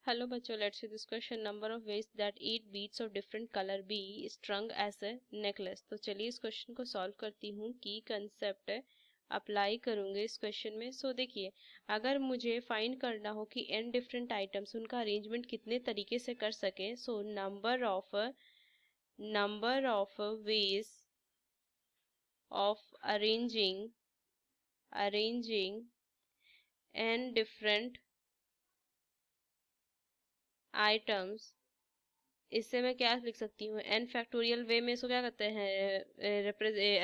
Hello बच्चों, let's see this question. Number of ways that 8 beads of different color be strung as a necklace. तो चलिए इस question को solve करती हूँ की कंसेप्ट अप्लाई करूँगे इस क्वेश्चन में. सो देखिए, अगर मुझे फाइंड करना हो कि n डिफरेंट आइटम्स उनका अरेंजमेंट कितने तरीके से कर सके, so number of ways of arranging n different items, इससे मैं क्या लिख सकती हूँ, n फैक्टोरियल वे में इसको क्या करते हैं,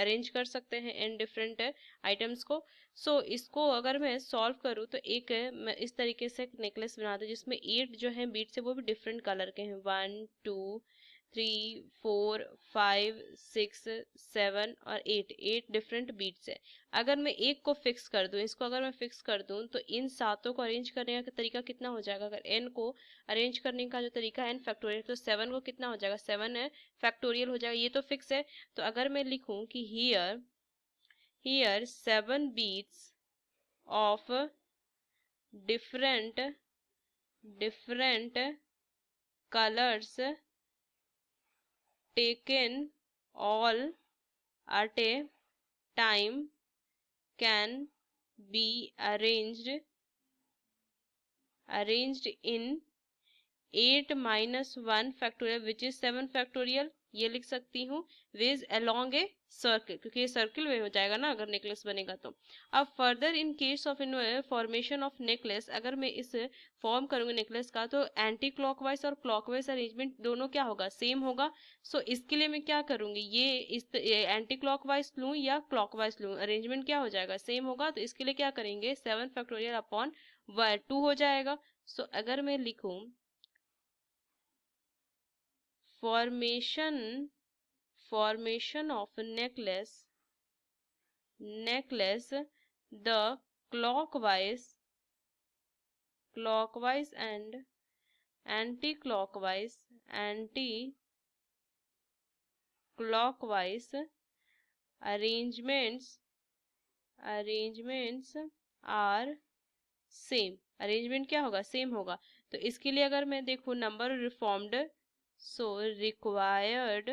अरेंज कर सकते हैं n डिफरेंट आइटम्स को. सो इसको अगर मैं सॉल्व करूँ तो एक मैं इस तरीके से नेकलेस बनाती हूँ जिसमें 8 जो है बीट्स है वो भी डिफरेंट कलर के हैं. 1 2 3 4 5 6 7 और 8 डिफरेंट बीट्स है. अगर मैं एक को फिक्स कर दूं, इसको अगर मैं फिक्स कर दूं तो इन सातों को अरेंज करने का तरीका कितना हो जाएगा. अगर n को अरेंज करने का जो तरीका है n फैक्टोरियल, तो 7 को कितना हो जाएगा, 7 फैक्टोरियल हो जाएगा. ये तो फिक्स है. तो अगर मैं लिखूं कि here 7 beads of different colours taken all at a time can be arranged in 8 minus 1 factorial which is 7 factorial. ये लिख सकती हूँ वेज अलोंग ए सर्किल, क्योंकि ये सर्किल वे हो जाएगा ना अगर नेकलेस बनेगा तो. अब further in case of formation of necklace, अगर मैं इस फॉर्म करूंगी नेकलेस का तो एंटी क्लॉकवाइज और क्लॉकवाइज अरेंजमेंट दोनों क्या होगा, सेम होगा. सो इसके लिए मैं क्या करूंगी, ये एंटी क्लॉकवाइज लूँ या क्लॉकवाइज लूँ, अरेंजमेंट क्या हो जाएगा, सेम होगा. तो इसके लिए क्या करेंगे, 7 फैक्टोरियल अपॉन 2 हो जाएगा. सो अगर मैं लिखूं formation of necklace, the clockwise and anti-clockwise arrangements are same. Arrangement क्या होगा, सेम होगा. तो इसके लिए अगर मैं देखूं number reformed, so required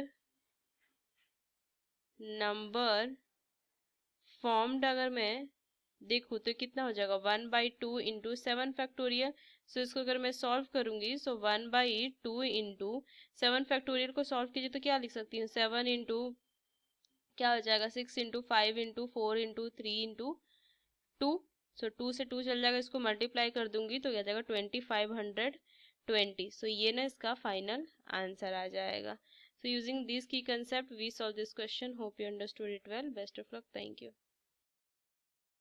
number formed अगर मैं देखूं तो कितना हो जाएगा, 1/2 इंटू 7 फैक्टोरियल. सो इसको अगर मैं सॉल्व करूंगी, सो 1/2 इंटू 7 फैक्टोरियल को सॉल्व कीजिए तो क्या लिख सकती हूँ, 7 इंटू क्या हो जाएगा, 6 इंटू 5 इंटू 4 इंटू 3 इंटू 2. सो 2 से 2 चल जाएगा, इसको मल्टीप्लाई कर दूंगी तो क्या जाएगा 2520. सो ये ना इसका फाइनल आंसर आ जाएगा. सो यूजिंग दिस की concept we solve this question. Hope you understood it well. Best of luck. Thank you.